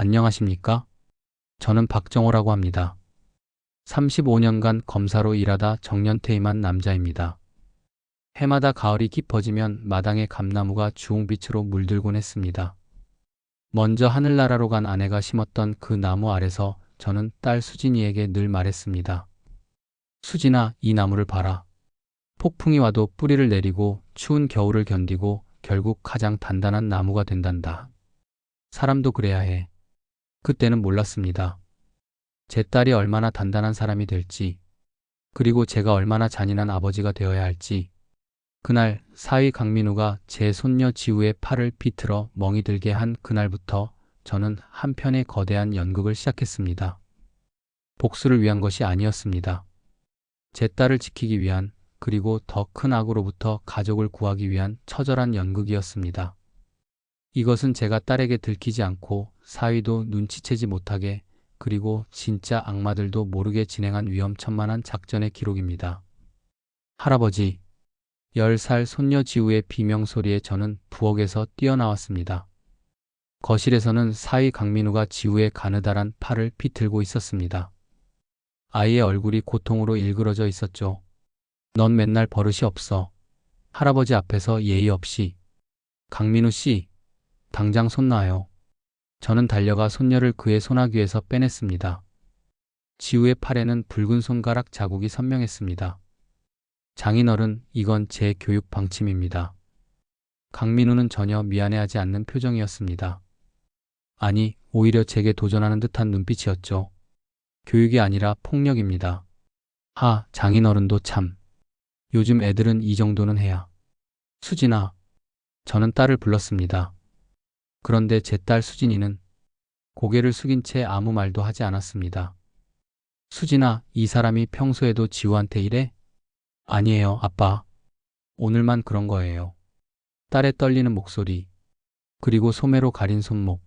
안녕하십니까? 저는 박정호라고 합니다. 35년간 검사로 일하다 정년퇴임한 남자입니다. 해마다 가을이 깊어지면 마당의 감나무가 주홍빛으로 물들곤 했습니다. 먼저 하늘나라로 간 아내가 심었던 그 나무 아래서 저는 딸 수진이에게 늘 말했습니다. 수진아, 이 나무를 봐라. 폭풍이 와도 뿌리를 내리고 추운 겨울을 견디고 결국 가장 단단한 나무가 된단다. 사람도 그래야 해. 그때는 몰랐습니다. 제 딸이 얼마나 단단한 사람이 될지, 그리고 제가 얼마나 잔인한 아버지가 되어야 할지. 그날 사위 강민우가 제 손녀 지우의 팔을 비틀어 멍이 들게 한 그날부터 저는 한편의 거대한 연극을 시작했습니다. 복수를 위한 것이 아니었습니다. 제 딸을 지키기 위한, 그리고 더 큰 악으로부터 가족을 구하기 위한 처절한 연극이었습니다. 이것은 제가 딸에게 들키지 않고 사위도 눈치채지 못하게, 그리고 진짜 악마들도 모르게 진행한 위험천만한 작전의 기록입니다. 할아버지, 10살 손녀 지우의 비명소리에 저는 부엌에서 뛰어나왔습니다. 거실에서는 사위 강민우가 지우의 가느다란 팔을 비틀고 있었습니다. 아이의 얼굴이 고통으로 일그러져 있었죠. 넌 맨날 버릇이 없어. 할아버지 앞에서 예의 없이. 강민우 씨, 당장 손 놔요. 저는 달려가 손녀를 그의 소나귀에서 빼냈습니다. 지우의 팔에는 붉은 손가락 자국이 선명했습니다. 장인어른, 이건 제 교육 방침입니다. 강민우는 전혀 미안해하지 않는 표정이었습니다. 아니, 오히려 제게 도전하는 듯한 눈빛이었죠. 교육이 아니라 폭력입니다. 장인어른도 참. 요즘 애들은 이 정도는 해야. 수진아, 저는 딸을 불렀습니다. 그런데 제 딸 수진이는 고개를 숙인 채 아무 말도 하지 않았습니다. 수진아, 이 사람이 평소에도 지우한테 이래? 아니에요, 아빠. 오늘만 그런 거예요. 딸의 떨리는 목소리, 그리고 소매로 가린 손목.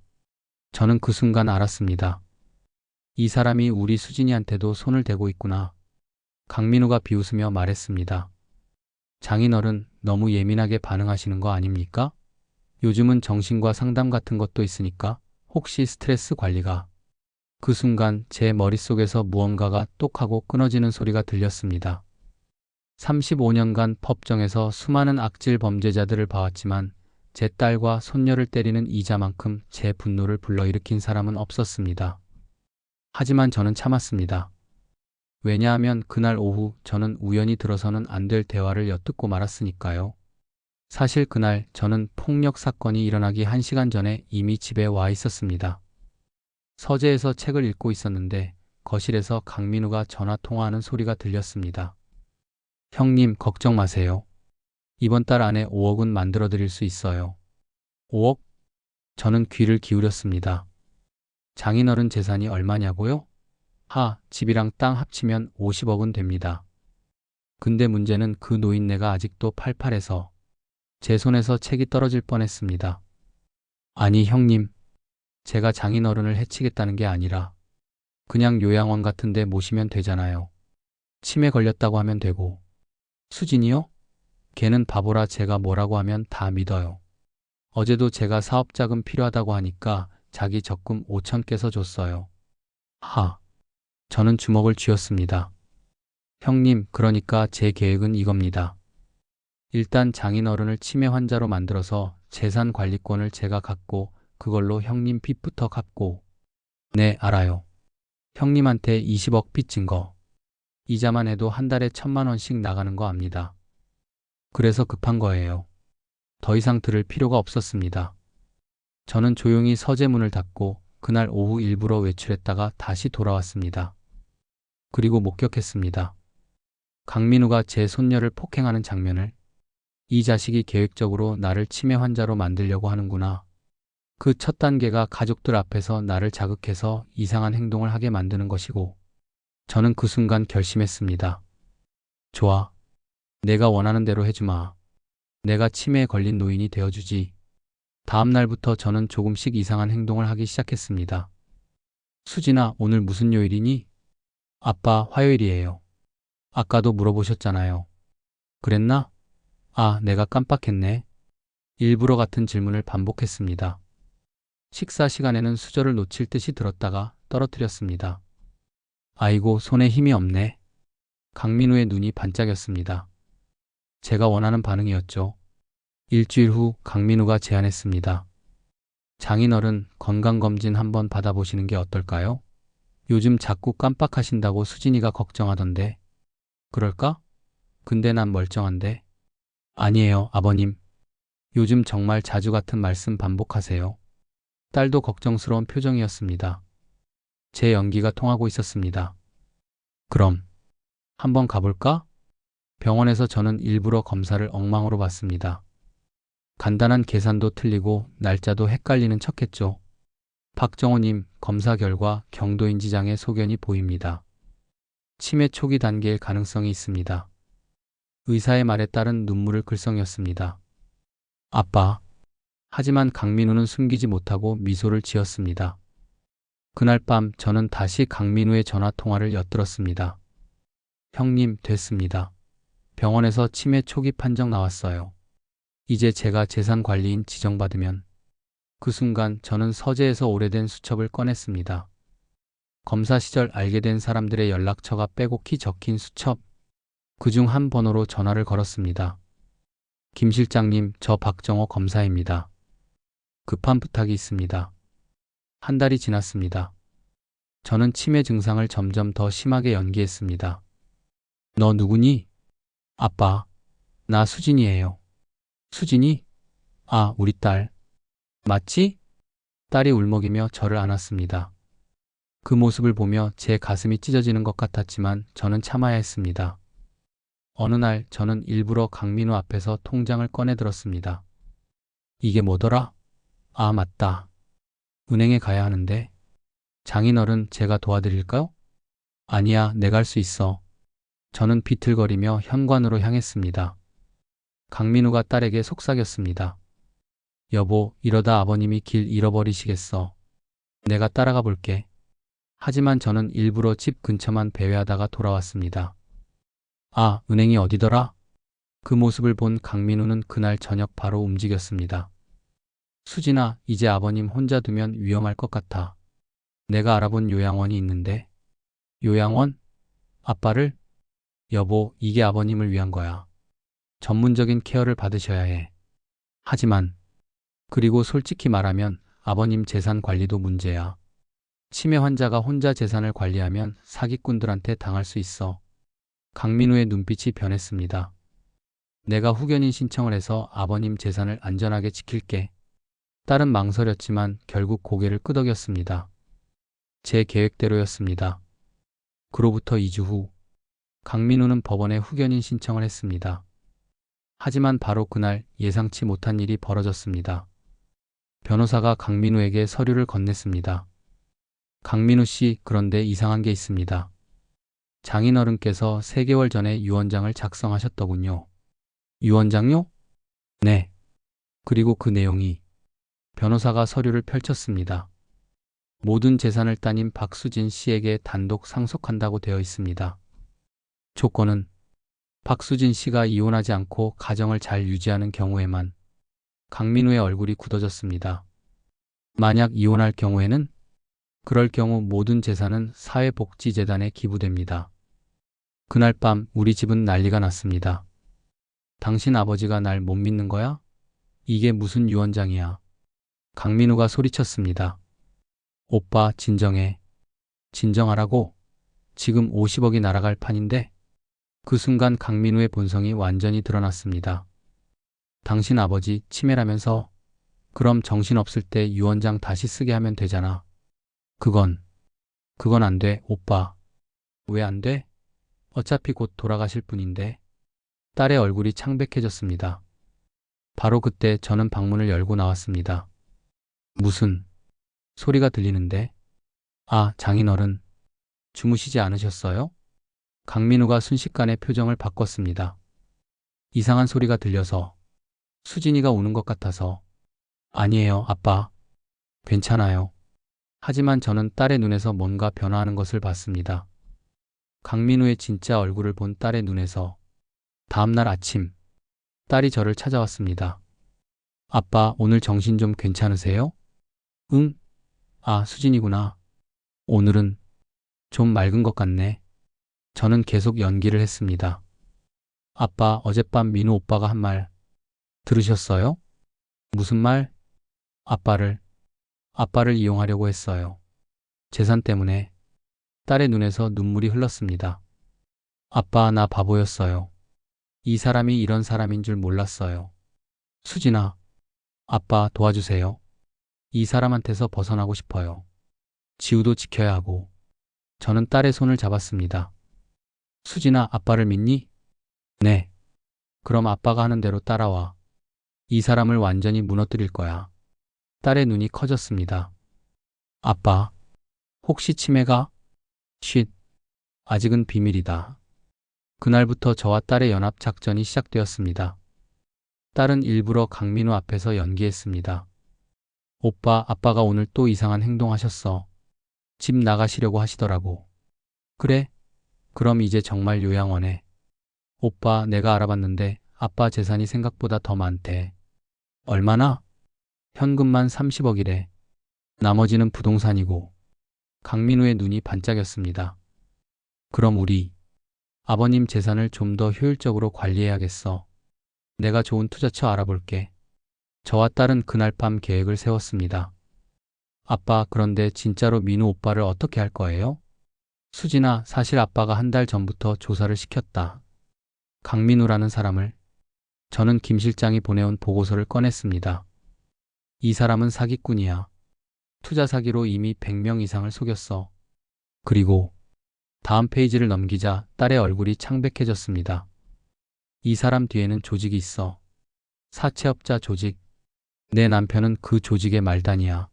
저는 그 순간 알았습니다. 이 사람이 우리 수진이한테도 손을 대고 있구나. 강민우가 비웃으며 말했습니다. 장인어른, 너무 예민하게 반응하시는 거 아닙니까? 요즘은 정신과 상담 같은 것도 있으니까 혹시 스트레스 관리가. 그 순간 제 머릿속에서 무언가가 똑하고 끊어지는 소리가 들렸습니다. 35년간 법정에서 수많은 악질 범죄자들을 봐왔지만 제 딸과 손녀를 때리는 이자만큼 제 분노를 불러일으킨 사람은 없었습니다. 하지만 저는 참았습니다. 왜냐하면 그날 오후 저는 우연히 들어서는 안 될 대화를 엿듣고 말았으니까요. 사실 그날 저는 폭력 사건이 일어나기 1시간 전에 이미 집에 와 있었습니다. 서재에서 책을 읽고 있었는데 거실에서 강민우가 전화 통화하는 소리가 들렸습니다. 형님, 걱정 마세요. 이번 달 안에 5억은 만들어 드릴 수 있어요. 5억? 저는 귀를 기울였습니다. 장인어른 재산이 얼마냐고요? 집이랑 땅 합치면 50억은 됩니다. 근데 문제는 그 노인네가 아직도 팔팔해서 제 손에서 책이 떨어질 뻔했습니다. 아니 형님, 제가 장인어른을 해치겠다는 게 아니라 그냥 요양원 같은 데 모시면 되잖아요. 치매 걸렸다고 하면 되고. 수진이요? 걔는 바보라 제가 뭐라고 하면 다 믿어요. 어제도 제가 사업자금 필요하다고 하니까 자기 적금 5천 깨서 줬어요. 저는 주먹을 쥐었습니다. 형님, 그러니까 제 계획은 이겁니다. 일단 장인어른을 치매 환자로 만들어서 재산 관리권을 제가 갖고 그걸로 형님 빚부터 갚고. 네, 알아요. 형님한테 20억 빚진 거. 이자만 해도 한 달에 1,000만 원씩 나가는 거 압니다. 그래서 급한 거예요. 더 이상 들을 필요가 없었습니다. 저는 조용히 서재 문을 닫고 그날 오후 일부러 외출했다가 다시 돌아왔습니다. 그리고 목격했습니다. 강민우가 제 손녀를 폭행하는 장면을. 이 자식이 계획적으로 나를 치매 환자로 만들려고 하는구나. 그 첫 단계가 가족들 앞에서 나를 자극해서 이상한 행동을 하게 만드는 것이고, 저는 그 순간 결심했습니다. 좋아. 내가 원하는 대로 해주마. 내가 치매에 걸린 노인이 되어주지. 다음 날부터 저는 조금씩 이상한 행동을 하기 시작했습니다. 수진아, 오늘 무슨 요일이니? 아빠, 화요일이에요. 아까도 물어보셨잖아요. 그랬나? 내가 깜빡했네. 일부러 같은 질문을 반복했습니다. 식사 시간에는 수저를 놓칠 듯이 들었다가 떨어뜨렸습니다. 아이고, 손에 힘이 없네. 강민우의 눈이 반짝였습니다. 제가 원하는 반응이었죠. 일주일 후 강민우가 제안했습니다. 장인어른, 건강검진 한번 받아보시는 게 어떨까요? 요즘 자꾸 깜빡하신다고 수진이가 걱정하던데. 그럴까? 근데 난 멀쩡한데. 아니에요, 아버님. 요즘 정말 자주 같은 말씀 반복하세요. 딸도 걱정스러운 표정이었습니다. 제 연기가 통하고 있었습니다. 그럼 한번 가볼까? 병원에서 저는 일부러 검사를 엉망으로 봤습니다. 간단한 계산도 틀리고 날짜도 헷갈리는 척했죠. 박정호님, 검사 결과 경도인지장애 소견이 보입니다. 치매 초기 단계일 가능성이 있습니다. 의사의 말에 따른 눈물을 글썽였습니다. 아빠. 하지만 강민우는 숨기지 못하고 미소를 지었습니다. 그날 밤 저는 다시 강민우의 전화 통화를 엿들었습니다. 형님, 됐습니다. 병원에서 치매 초기 판정 나왔어요. 이제 제가 재산관리인 지정받으면. 그 순간 저는 서재에서 오래된 수첩을 꺼냈습니다. 검사 시절 알게 된 사람들의 연락처가 빼곡히 적힌 수첩. 그중 한 번호로 전화를 걸었습니다. 김 실장님, 저 박정호 검사입니다. 급한 부탁이 있습니다. 한 달이 지났습니다. 저는 치매 증상을 점점 더 심하게 연기했습니다. 너 누구니? 아빠, 나 수진이에요. 수진이? 아, 우리 딸. 맞지? 딸이 울먹이며 저를 안았습니다. 그 모습을 보며 제 가슴이 찢어지는 것 같았지만 저는 참아야 했습니다. 어느 날 저는 일부러 강민우 앞에서 통장을 꺼내 들었습니다. 이게 뭐더라? 아, 맞다. 은행에 가야 하는데. 장인어른, 제가 도와드릴까요? 아니야, 내가 할 수 있어. 저는 비틀거리며 현관으로 향했습니다. 강민우가 딸에게 속삭였습니다. 여보, 이러다 아버님이 길 잃어버리시겠어. 내가 따라가 볼게. 하지만 저는 일부러 집 근처만 배회하다가 돌아왔습니다. 아, 은행이 어디더라? 그 모습을 본 강민우는 그날 저녁 바로 움직였습니다. 수진아, 이제 아버님 혼자 두면 위험할 것 같아. 내가 알아본 요양원이 있는데. 요양원? 아빠를? 여보, 이게 아버님을 위한 거야. 전문적인 케어를 받으셔야 해. 하지만, 그리고 솔직히 말하면 아버님 재산 관리도 문제야. 치매 환자가 혼자 재산을 관리하면 사기꾼들한테 당할 수 있어. 강민우의 눈빛이 변했습니다. 내가 후견인 신청을 해서 아버님 재산을 안전하게 지킬게. 딸은 망설였지만 결국 고개를 끄덕였습니다. 제 계획대로였습니다. 그로부터 2주 후, 강민우는 법원에 후견인 신청을 했습니다. 하지만 바로 그날 예상치 못한 일이 벌어졌습니다. 변호사가 강민우에게 서류를 건넸습니다. 강민우 씨, 그런데 이상한 게 있습니다. 장인어른께서 3개월 전에 유언장을 작성하셨더군요. 유언장요? 네. 그리고 그 내용이. 변호사가 서류를 펼쳤습니다. 모든 재산을 따님 박수진 씨에게 단독 상속한다고 되어 있습니다. 조건은 박수진 씨가 이혼하지 않고 가정을 잘 유지하는 경우에만. 강민우의 얼굴이 굳어졌습니다. 만약 이혼할 경우에는? 그럴 경우 모든 재산은 사회복지재단에 기부됩니다. 그날 밤 우리 집은 난리가 났습니다. 당신 아버지가 날 못 믿는 거야? 이게 무슨 유언장이야? 강민우가 소리쳤습니다. 오빠, 진정해. 진정하라고? 지금 50억이 날아갈 판인데? 그 순간 강민우의 본성이 완전히 드러났습니다. 당신 아버지 치매라면서? 그럼 정신없을 때 유언장 다시 쓰게 하면 되잖아. 그건 안 돼, 오빠. 왜 안 돼? 어차피 곧 돌아가실 분인데. 딸의 얼굴이 창백해졌습니다. 바로 그때 저는 방문을 열고 나왔습니다. 무슨 소리가 들리는데? 아, 장인어른. 주무시지 않으셨어요? 강민우가 순식간에 표정을 바꿨습니다. 이상한 소리가 들려서. 수진이가 우는 것 같아서. 아니에요, 아빠. 괜찮아요. 하지만 저는 딸의 눈에서 뭔가 변화하는 것을 봤습니다. 강민우의 진짜 얼굴을 본 딸의 눈에서. 다음날 아침, 딸이 저를 찾아왔습니다. 아빠, 오늘 정신 좀 괜찮으세요? 응? 아, 수진이구나. 오늘은 좀 맑은 것 같네. 저는 계속 연기를 했습니다. 아빠, 어젯밤 민우 오빠가 한 말 들으셨어요? 무슨 말? 아빠를, 아빠를 이용하려고 했어요. 재산 때문에 딸의 눈에서 눈물이 흘렀습니다. 아빠, 나 바보였어요. 이 사람이 이런 사람인 줄 몰랐어요. 수진아, 아빠 도와주세요. 이 사람한테서 벗어나고 싶어요. 지우도 지켜야 하고. 저는 딸의 손을 잡았습니다. 수진아, 아빠를 믿니? 네. 그럼 아빠가 하는 대로 따라와. 이 사람을 완전히 무너뜨릴 거야. 딸의 눈이 커졌습니다. 아빠, 혹시 치매가? 쉿, 아직은 비밀이다. 그날부터 저와 딸의 연합 작전이 시작되었습니다. 딸은 일부러 강민우 앞에서 연기했습니다. 오빠, 아빠가 오늘 또 이상한 행동하셨어. 집 나가시려고 하시더라고. 그래? 그럼 이제 정말 요양원에. 오빠, 내가 알아봤는데 아빠 재산이 생각보다 더 많대. 얼마나? 현금만 30억이래. 나머지는 부동산이고. 강민우의 눈이 반짝였습니다. 그럼 우리 아버님 재산을 좀 더 효율적으로 관리해야겠어. 내가 좋은 투자처 알아볼게. 저와 딸은 그날 밤 계획을 세웠습니다. 아빠, 그런데 진짜로 민우 오빠를 어떻게 할 거예요? 수진아, 사실 아빠가 한 달 전부터 조사를 시켰다. 강민우라는 사람을. 저는 김 실장이 보내온 보고서를 꺼냈습니다. 이 사람은 사기꾼이야. 투자 사기로 이미 100명 이상을 속였어. 그리고 다음 페이지를 넘기자 딸의 얼굴이 창백해졌습니다. 이 사람 뒤에는 조직이 있어. 사채업자 조직. 내 남편은 그 조직의 말단이야.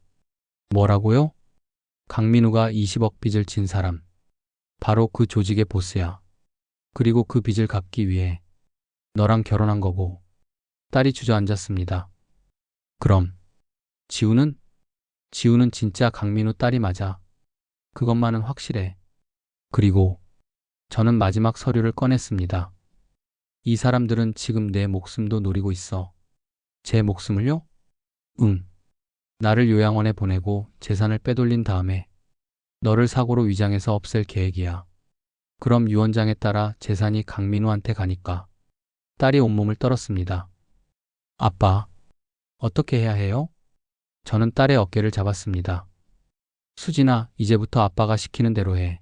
뭐라고요? 강민우가 20억 빚을 진 사람. 바로 그 조직의 보스야. 그리고 그 빚을 갚기 위해 너랑 결혼한 거고. 딸이 주저앉았습니다. 그럼 지우는? 지우는 진짜 강민우 딸이 맞아. 그것만은 확실해. 그리고 저는 마지막 서류를 꺼냈습니다. 이 사람들은 지금 내 목숨도 노리고 있어. 제 목숨을요? 응. 나를 요양원에 보내고 재산을 빼돌린 다음에 너를 사고로 위장해서 없앨 계획이야. 그럼 유언장에 따라 재산이 강민우한테 가니까. 딸이 온몸을 떨었습니다. 아빠, 어떻게 해야 해요? 저는 딸의 어깨를 잡았습니다. 수진아, 이제부터 아빠가 시키는 대로 해.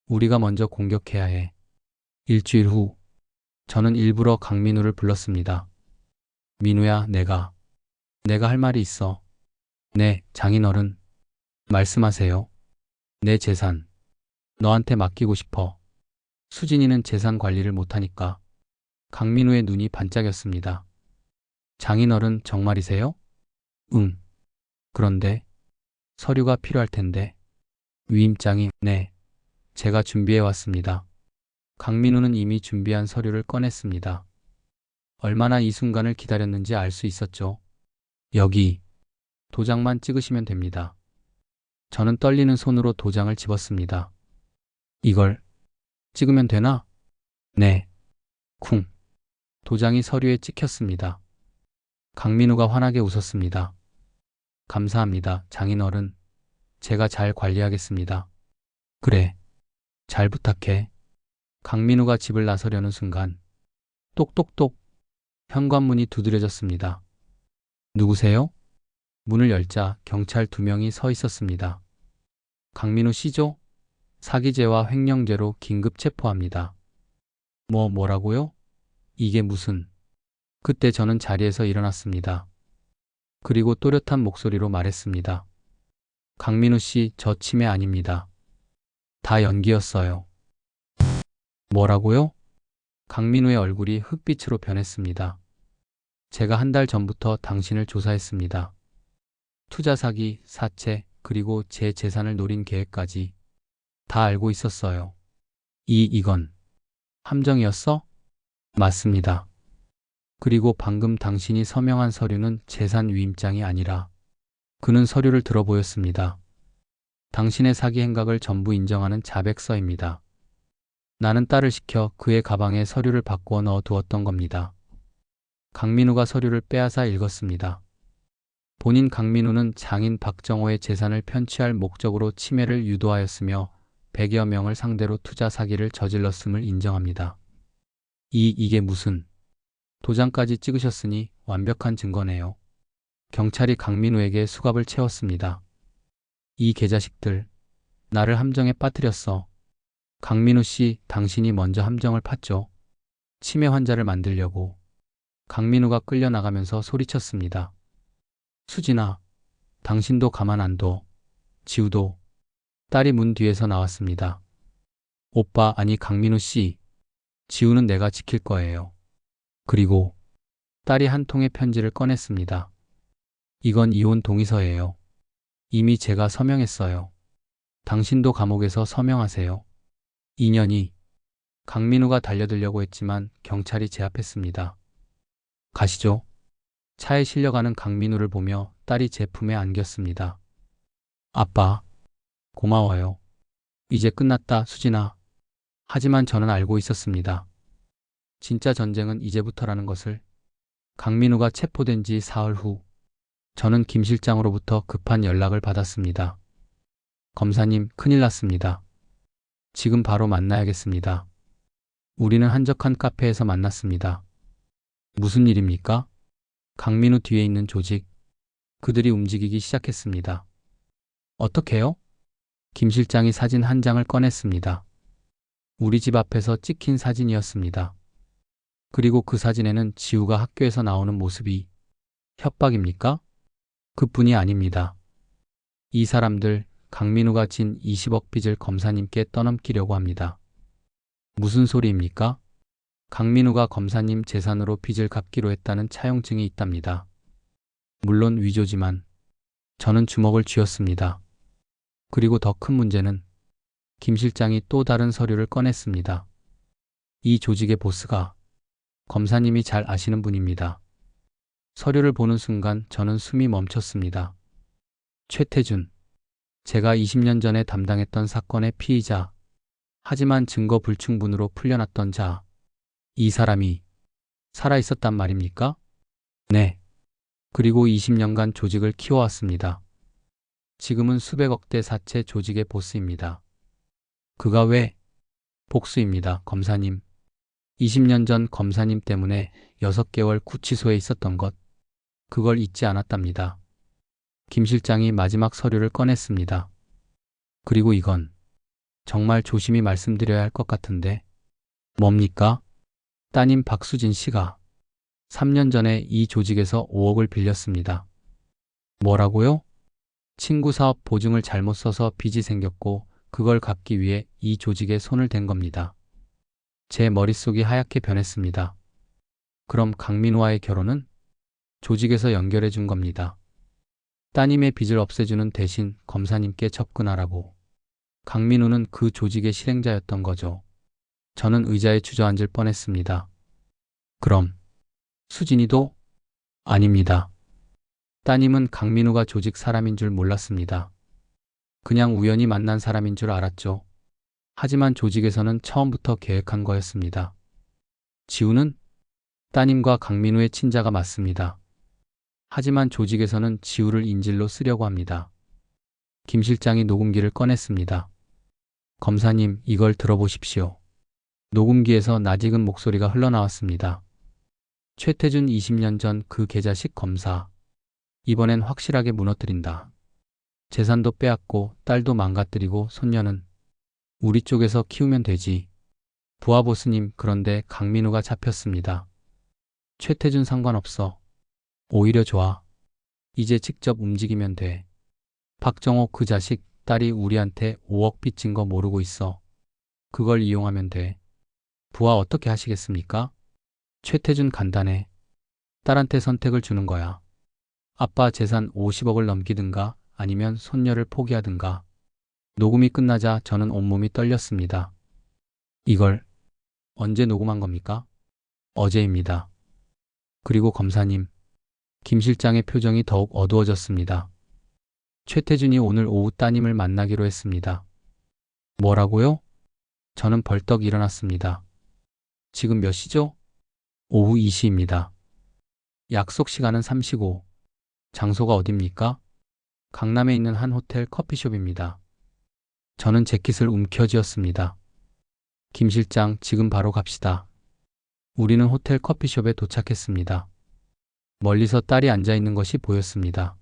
우리가 먼저 공격해야 해. 일주일 후, 저는 일부러 강민우를 불렀습니다. 민우야, 내가 할 말이 있어. 네, 장인어른. 말씀하세요. 내 재산, 너한테 맡기고 싶어. 수진이는 재산 관리를 못하니까. 강민우의 눈이 반짝였습니다. 장인어른, 정말이세요? 응. 그런데 서류가 필요할 텐데. 위임장이, 네. 제가 준비해 왔습니다. 강민우는 이미 준비한 서류를 꺼냈습니다. 얼마나 이 순간을 기다렸는지 알 수 있었죠. 여기, 도장만 찍으시면 됩니다. 저는 떨리는 손으로 도장을 집었습니다. 이걸 찍으면 되나? 네. 쿵. 도장이 서류에 찍혔습니다. 강민우가 환하게 웃었습니다. 감사합니다, 장인어른. 제가 잘 관리하겠습니다. 그래. 잘 부탁해. 강민우가 집을 나서려는 순간 똑똑똑 현관문이 두드려졌습니다. 누구세요? 문을 열자 경찰 2명이 서 있었습니다. 강민우 씨죠? 사기죄와 횡령죄로 긴급 체포합니다. 뭐라고요? 이게 무슨... 그때 저는 자리에서 일어났습니다. 그리고 또렷한 목소리로 말했습니다. 강민우 씨, 저 치매 아닙니다. 다 연기였어요. 뭐라고요? 강민우의 얼굴이 흑빛으로 변했습니다. 제가 한 달 전부터 당신을 조사했습니다. 투자 사기, 사채, 그리고 제 재산을 노린 계획까지 다 알고 있었어요. 이건 함정이었어? 맞습니다. 그리고 방금 당신이 서명한 서류는 재산 위임장이 아니라 그는 서류를 들어 보였습니다. 당신의 사기 행각을 전부 인정하는 자백서입니다. 나는 딸을 시켜 그의 가방에 서류를 바꾸어 넣어 두었던 겁니다. 강민우가 서류를 빼앗아 읽었습니다. 본인 강민우는 장인 박정호의 재산을 편취할 목적으로 침해를 유도하였으며 100여 명을 상대로 투자 사기를 저질렀음을 인정합니다. 이게 무슨 도장까지 찍으셨으니 완벽한 증거네요. 경찰이 강민우에게 수갑을 채웠습니다. 이 개자식들, 나를 함정에 빠뜨렸어. 강민우 씨, 당신이 먼저 함정을 팠죠. 치매 환자를 만들려고. 강민우가 끌려나가면서 소리쳤습니다. 수진아, 당신도 가만 안 둬. 지우도. 딸이 문 뒤에서 나왔습니다. 오빠, 아니 강민우 씨. 지우는 내가 지킬 거예요. 그리고 딸이 한 통의 편지를 꺼냈습니다. 이건 이혼 동의서예요. 이미 제가 서명했어요. 당신도 감옥에서 서명하세요. 2년이 강민우가 달려들려고 했지만 경찰이 제압했습니다. 가시죠. 차에 실려가는 강민우를 보며 딸이 제 품에 안겼습니다. 아빠, 고마워요. 이제 끝났다, 수진아. 하지만 저는 알고 있었습니다. 진짜 전쟁은 이제부터라는 것을. 강민우가 체포된 지 사흘 후, 저는 김 실장으로부터 급한 연락을 받았습니다. 검사님, 큰일 났습니다. 지금 바로 만나야겠습니다. 우리는 한적한 카페에서 만났습니다. 무슨 일입니까? 강민우 뒤에 있는 조직, 그들이 움직이기 시작했습니다. 어떻게요? 김 실장이 사진 한 장을 꺼냈습니다. 우리 집 앞에서 찍힌 사진이었습니다. 그리고 그 사진에는 지우가 학교에서 나오는 모습이. 협박입니까? 그뿐이 아닙니다. 이 사람들, 강민우가 진 20억 빚을 검사님께 떠넘기려고 합니다. 무슨 소리입니까? 강민우가 검사님 재산으로 빚을 갚기로 했다는 차용증이 있답니다. 물론 위조지만 저는 주먹을 쥐었습니다. 그리고 더 큰 문제는 김 실장이 또 다른 서류를 꺼냈습니다. 이 조직의 보스가 검사님이 잘 아시는 분입니다. 서류를 보는 순간 저는 숨이 멈췄습니다. 최태준, 제가 20년 전에 담당했던 사건의 피의자, 하지만 증거 불충분으로 풀려났던 자, 이 사람이 살아있었단 말입니까? 네. 그리고 20년간 조직을 키워왔습니다. 지금은 수백억대 사채 조직의 보스입니다. 그가 왜? 복수입니다, 검사님. 20년 전 검사님 때문에 6개월 구치소에 있었던 것, 그걸 잊지 않았답니다. 김 실장이 마지막 서류를 꺼냈습니다. 그리고 이건 정말 조심히 말씀드려야 할 것 같은데. 뭡니까? 따님 박수진 씨가 3년 전에 이 조직에서 5억을 빌렸습니다. 뭐라고요? 친구 사업 보증을 잘못 써서 빚이 생겼고 그걸 갚기 위해 이 조직에 손을 댄 겁니다. 제 머릿속이 하얗게 변했습니다. 그럼 강민우와의 결혼은? 조직에서 연결해 준 겁니다. 따님의 빚을 없애주는 대신 검사님께 접근하라고. 강민우는 그 조직의 실행자였던 거죠. 저는 의자에 주저앉을 뻔했습니다. 그럼 수진이도? 아닙니다. 따님은 강민우가 조직 사람인 줄 몰랐습니다. 그냥 우연히 만난 사람인 줄 알았죠. 하지만 조직에서는 처음부터 계획한 거였습니다. 지우는? 따님과 강민우의 친자가 맞습니다. 하지만 조직에서는 지우를 인질로 쓰려고 합니다. 김 실장이 녹음기를 꺼냈습니다. 검사님, 이걸 들어보십시오. 녹음기에서 낯익은 목소리가 흘러나왔습니다. 최태준 20년 전 그 개자식 검사. 이번엔 확실하게 무너뜨린다. 재산도 빼앗고 딸도 망가뜨리고 손녀는 우리 쪽에서 키우면 되지. 부하 보스님, 그런데 강민우가 잡혔습니다. 최태준 상관없어. 오히려 좋아. 이제 직접 움직이면 돼. 박정호 그 자식, 딸이 우리한테 5억 빚진 거 모르고 있어. 그걸 이용하면 돼. 부하 어떻게 하시겠습니까? 최태준 간단해. 딸한테 선택을 주는 거야. 아빠 재산 50억을 넘기든가 아니면 손녀를 포기하든가. 녹음이 끝나자 저는 온몸이 떨렸습니다. 이걸 언제 녹음한 겁니까? 어제입니다. 그리고 검사님, 김 실장의 표정이 더욱 어두워졌습니다. 최태준이 오늘 오후 따님을 만나기로 했습니다. 뭐라고요? 저는 벌떡 일어났습니다. 지금 몇 시죠? 오후 2시입니다. 약속 시간은 3시고 장소가 어딥니까? 강남에 있는 한 호텔 커피숍입니다. 저는 재킷을 움켜쥐었습니다. 김 실장, 지금 바로 갑시다. 우리는 호텔 커피숍에 도착했습니다. 멀리서 딸이 앉아 있는 것이 보였습니다.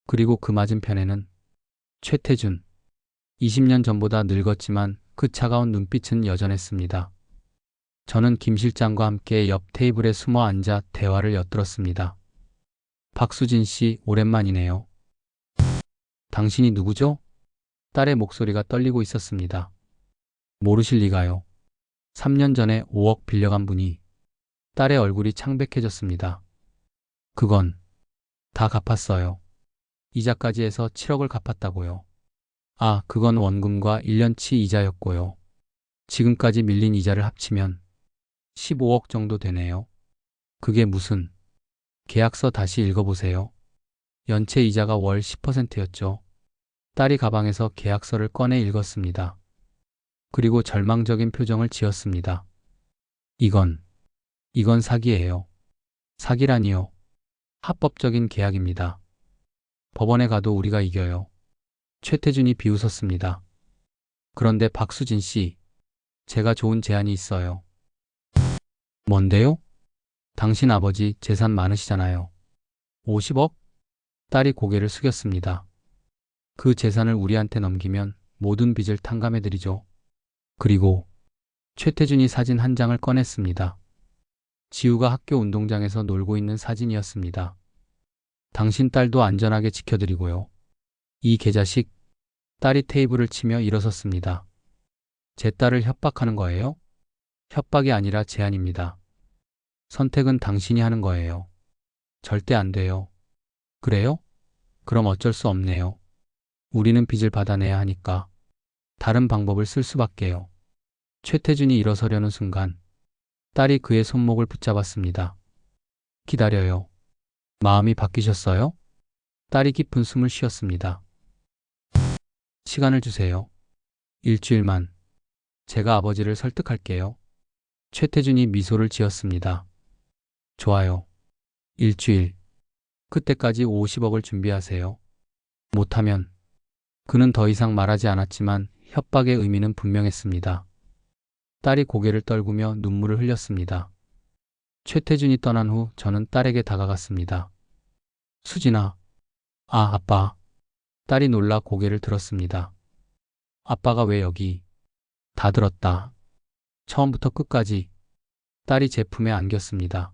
그리고 그 맞은편에는 최태준. 20년 전보다 늙었지만 그 차가운 눈빛은 여전했습니다. 저는 김 실장과 함께 옆 테이블에 숨어 앉아 대화를 엿들었습니다. 박수진 씨, 오랜만이네요. 당신이 누구죠? 딸의 목소리가 떨리고 있었습니다. 모르실 리가요. 3년 전에 5억 빌려간 분이. 딸의 얼굴이 창백해졌습니다. 그건 다 갚았어요. 이자까지 해서 7억을 갚았다고요. 아, 그건 원금과 1년치 이자였고요. 지금까지 밀린 이자를 합치면 15억 정도 되네요. 그게 무슨... 계약서 다시 읽어보세요. 연체 이자가 월 10%였죠. 딸이 가방에서 계약서를 꺼내 읽었습니다. 그리고 절망적인 표정을 지었습니다. 이건 사기예요. 사기라니요. 합법적인 계약입니다. 법원에 가도 우리가 이겨요. 최태준이 비웃었습니다. 그런데 박수진 씨, 제가 좋은 제안이 있어요. 뭔데요? 당신 아버지 재산 많으시잖아요. 50억? 딸이 고개를 숙였습니다. 그 재산을 우리한테 넘기면 모든 빚을 탕감해드리죠. 그리고 최태준이 사진 한 장을 꺼냈습니다. 지우가 학교 운동장에서 놀고 있는 사진이었습니다. 당신 딸도 안전하게 지켜드리고요. 이 개자식. 딸이 테이블을 치며 일어섰습니다. 제 딸을 협박하는 거예요? 협박이 아니라 제안입니다. 선택은 당신이 하는 거예요. 절대 안 돼요. 그래요? 그럼 어쩔 수 없네요. 우리는 빚을 받아내야 하니까 다른 방법을 쓸 수밖에요. 최태준이 일어서려는 순간 딸이 그의 손목을 붙잡았습니다. 기다려요. 마음이 바뀌셨어요? 딸이 깊은 숨을 쉬었습니다. 시간을 주세요. 일주일만. 제가 아버지를 설득할게요. 최태준이 미소를 지었습니다. 좋아요. 일주일. 그때까지 50억을 준비하세요. 못하면. 그는 더 이상 말하지 않았지만 협박의 의미는 분명했습니다. 딸이 고개를 떨구며 눈물을 흘렸습니다. 최태준이 떠난 후 저는 딸에게 다가갔습니다. 수진아. 아, 아빠. 딸이 놀라 고개를 들었습니다. 아빠가 왜 여기? 다 들었다. 처음부터 끝까지. 딸이 제 품에 안겼습니다.